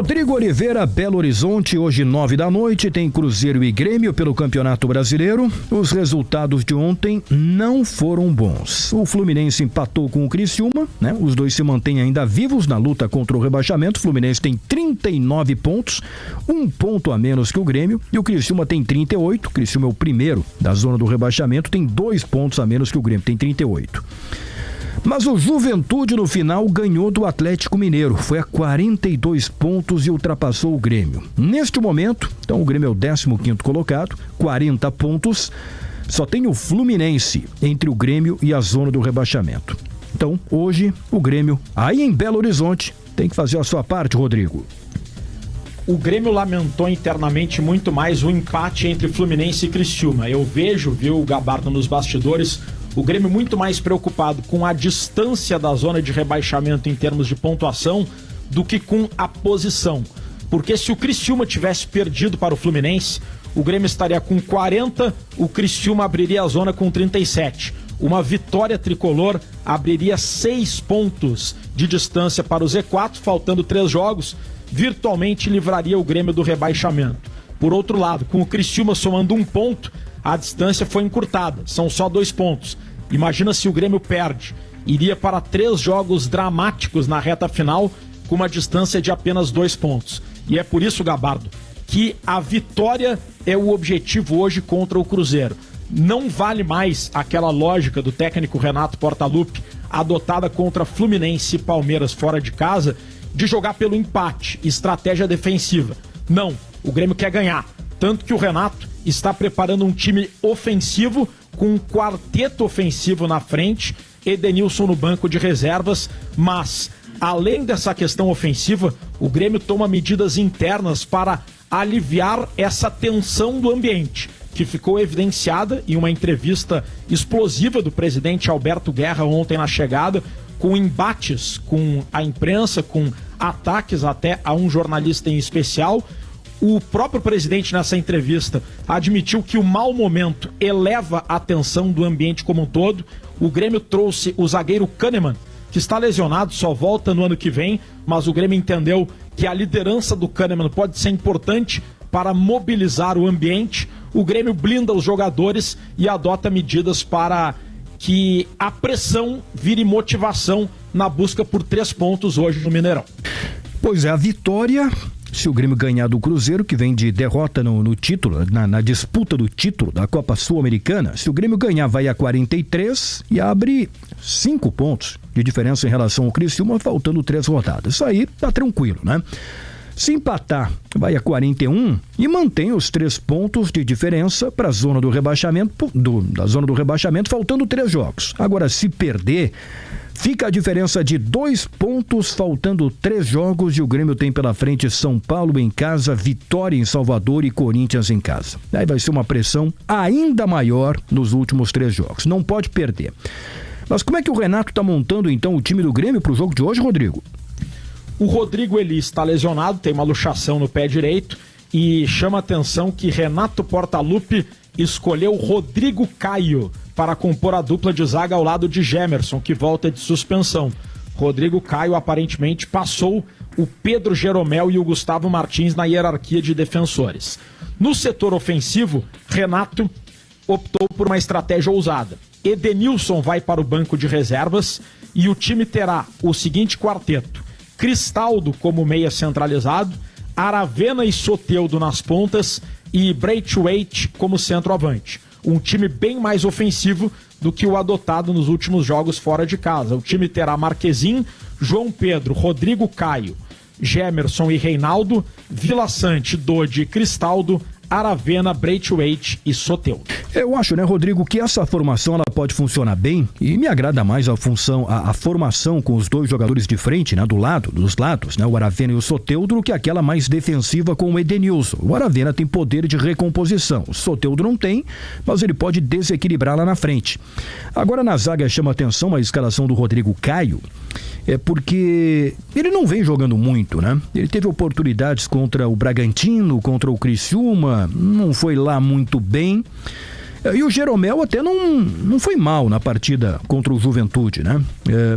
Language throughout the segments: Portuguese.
Rodrigo Oliveira, Belo Horizonte, hoje 9h, tem Cruzeiro e Grêmio pelo Campeonato Brasileiro. Os resultados de ontem não foram bons. O Fluminense empatou com o Criciúma, né? Os dois se mantêm ainda vivos na luta contra o rebaixamento. O Fluminense tem 39 pontos, 1 ponto a menos que o Grêmio, e o Criciúma tem 38. O Criciúma é o primeiro da zona do rebaixamento, tem 2 pontos a menos que o Grêmio, tem 38. Mas o Juventude no final ganhou do Atlético Mineiro, foi a 42 pontos e ultrapassou o Grêmio. Neste momento, então o Grêmio é o 15º colocado, 40 pontos, só tem o Fluminense entre o Grêmio e a zona do rebaixamento. Então, hoje, o Grêmio, aí em Belo Horizonte, tem que fazer a sua parte, Rodrigo. O Grêmio lamentou internamente muito mais o empate entre Fluminense e Criciúma. Eu vejo, viu, o Gabardo nos bastidores, o Grêmio muito mais preocupado com a distância da zona de rebaixamento em termos de pontuação do que com a posição. Porque se o Criciúma tivesse perdido para o Fluminense, o Grêmio estaria com 40, o Criciúma abriria a zona com 37. Uma vitória tricolor abriria 6 pontos de distância para o Z4, faltando 3 jogos, virtualmente livraria o Grêmio do rebaixamento. Por outro lado, com o Criciúma somando 1 ponto, a distância foi encurtada, são só 2 pontos. Imagina se o Grêmio perde, iria para 3 jogos dramáticos na reta final, com uma distância de apenas 2 pontos. E é por isso, Gabardo, que a vitória é o objetivo hoje contra o Cruzeiro. Não vale mais aquela lógica do técnico Renato Portaluppi, adotada contra Fluminense e Palmeiras fora de casa, de jogar pelo empate, estratégia defensiva. Não, o Grêmio quer ganhar. Tanto que o Renato está preparando um time ofensivo com um quarteto ofensivo na frente, Edenilson no banco de reservas, mas além dessa questão ofensiva, o Grêmio toma medidas internas para aliviar essa tensão do ambiente, que ficou evidenciada em uma entrevista explosiva do presidente Alberto Guerra ontem na chegada, com embates com a imprensa, com ataques até a um jornalista em especial. O próprio presidente nessa entrevista admitiu que o mau momento eleva a tensão do ambiente como um todo. O Grêmio trouxe o zagueiro Kahneman, que está lesionado, só volta no ano que vem, mas o Grêmio entendeu que a liderança do Kahneman pode ser importante para mobilizar o ambiente. O Grêmio blinda os jogadores e adota medidas para que a pressão vire motivação na busca por 3 pontos hoje no Mineirão. Pois é, a vitória, se o Grêmio ganhar do Cruzeiro, que vem de derrota no título, na disputa do título da Copa Sul-Americana, se o Grêmio ganhar, vai a 43 e abre 5 pontos de diferença em relação ao Criciúma, faltando 3 rodadas. Isso aí tá tranquilo, né? Se empatar, vai a 41 e mantém os 3 pontos de diferença para a zona do rebaixamento, da zona do rebaixamento, faltando 3 jogos. Agora, se perder, fica a diferença de 2 pontos, faltando 3 jogos, e o Grêmio tem pela frente São Paulo em casa, Vitória em Salvador e Corinthians em casa. Aí vai ser uma pressão ainda maior nos últimos 3 jogos. Não pode perder. Mas como é que o Renato está montando então o time do Grêmio para o jogo de hoje, Rodrigo? O Rodrigo Elis está lesionado, tem uma luxação no pé direito, e chama a atenção que Renato Portaluppi escolheu Rodrigo Caio para compor a dupla de zaga ao lado de Gemerson, que volta de suspensão. Rodrigo Caio aparentemente passou o Pedro Jeromel e o Gustavo Martins na hierarquia de defensores. No setor ofensivo, Renato optou por uma estratégia ousada. Edenilson vai para o banco de reservas e o time terá o seguinte quarteto: Cristaldo como meia centralizado, Aravena e Soteldo nas pontas e Braithwaite como centroavante. Um time bem mais ofensivo do que o adotado nos últimos jogos fora de casa. O time terá Marquezin, João Pedro, Rodrigo Caio, Gemerson e Reinaldo, Vila Sante, Dodi, Cristaldo, Aravena, Braithwaite e Soteldo. Eu acho, né, Rodrigo, que essa formação ela pode funcionar bem, e me agrada mais a formação com os 2 jogadores de frente, né, dos lados, né, o Aravena e o Soteldo, do que aquela mais defensiva com o Edenilson. O Aravena tem poder de recomposição, o Soteldo não tem, mas ele pode desequilibrar lá na frente. Agora na zaga chama atenção a escalação do Rodrigo Caio, porque ele não vem jogando muito, né? Ele teve oportunidades contra o Bragantino, contra o Criciúma, não foi lá muito bem. E o Jeromel até não foi mal na partida contra o Juventude, né?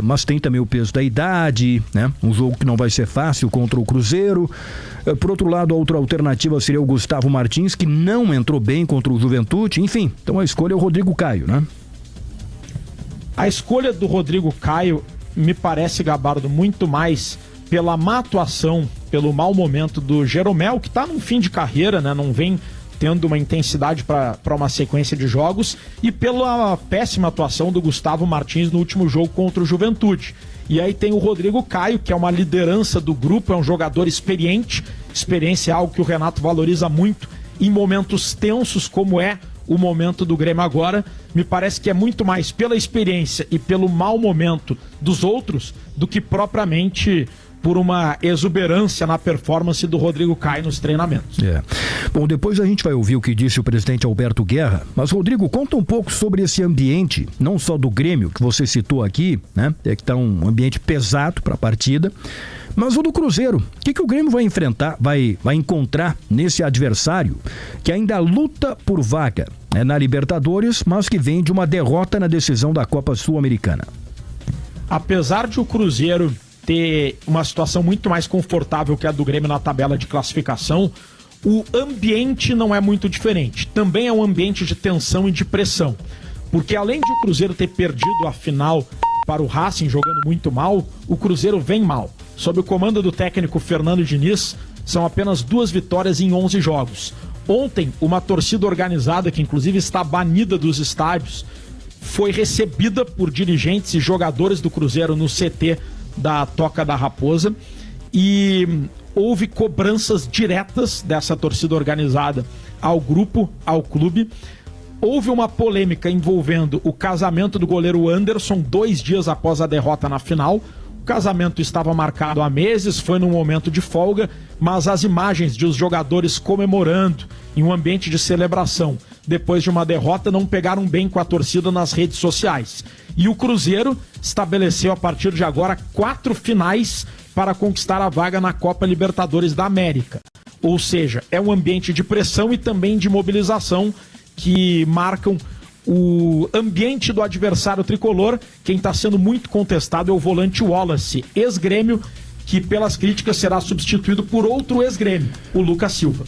Mas tem também o peso da idade, né? Um jogo que não vai ser fácil contra o Cruzeiro. Por outro lado, a outra alternativa seria o Gustavo Martins, que não entrou bem contra o Juventude. Enfim, então a escolha é o Rodrigo Caio, né? A escolha do Rodrigo Caio me parece, Gabardo, muito mais pela má atuação, pelo mau momento do Jeromel, que está num fim de carreira, né? Não vem tendo uma intensidade para uma sequência de jogos, e pela péssima atuação do Gustavo Martins no último jogo contra o Juventude. E aí tem o Rodrigo Caio, que é uma liderança do grupo, é um jogador experiente. Experiência é algo que o Renato valoriza muito em momentos tensos, como é o momento do Grêmio agora. Me parece que é muito mais pela experiência e pelo mau momento dos outros do que propriamente por uma exuberância na performance do Rodrigo Caio nos treinamentos. Bom, depois a gente vai ouvir o que disse o presidente Alberto Guerra, mas Rodrigo, conta um pouco sobre esse ambiente, não só do Grêmio, que você citou aqui, né? É que tá um ambiente pesado para a partida, mas o do Cruzeiro. O que o Grêmio vai enfrentar, vai encontrar nesse adversário que ainda luta por vaga, né, na Libertadores, mas que vem de uma derrota na decisão da Copa Sul-Americana? Apesar de o Cruzeiro ter uma situação muito mais confortável que a do Grêmio na tabela de classificação, o ambiente não é muito diferente. Também é um ambiente de tensão e de pressão. Porque além de o Cruzeiro ter perdido a final para o Racing jogando muito mal, o Cruzeiro vem mal. Sob o comando do técnico Fernando Diniz, são apenas 2 vitórias em 11 jogos. Ontem, uma torcida organizada, que inclusive está banida dos estádios, foi recebida por dirigentes e jogadores do Cruzeiro no CT da Toca da Raposa, e houve cobranças diretas dessa torcida organizada ao grupo, ao clube. Houve uma polêmica envolvendo o casamento do goleiro Anderson 2 dias após a derrota na final. O casamento estava marcado há meses, foi num momento de folga, mas as imagens de os jogadores comemorando em um ambiente de celebração depois de uma derrota não pegaram bem com a torcida nas redes sociais. E o Cruzeiro estabeleceu a partir de agora 4 finais para conquistar a vaga na Copa Libertadores da América. Ou seja, é um ambiente de pressão e também de mobilização que marcam o ambiente do adversário tricolor. Quem está sendo muito contestado é o volante Wallace, ex-Grêmio, que pelas críticas será substituído por outro ex-Grêmio, o Lucas Silva.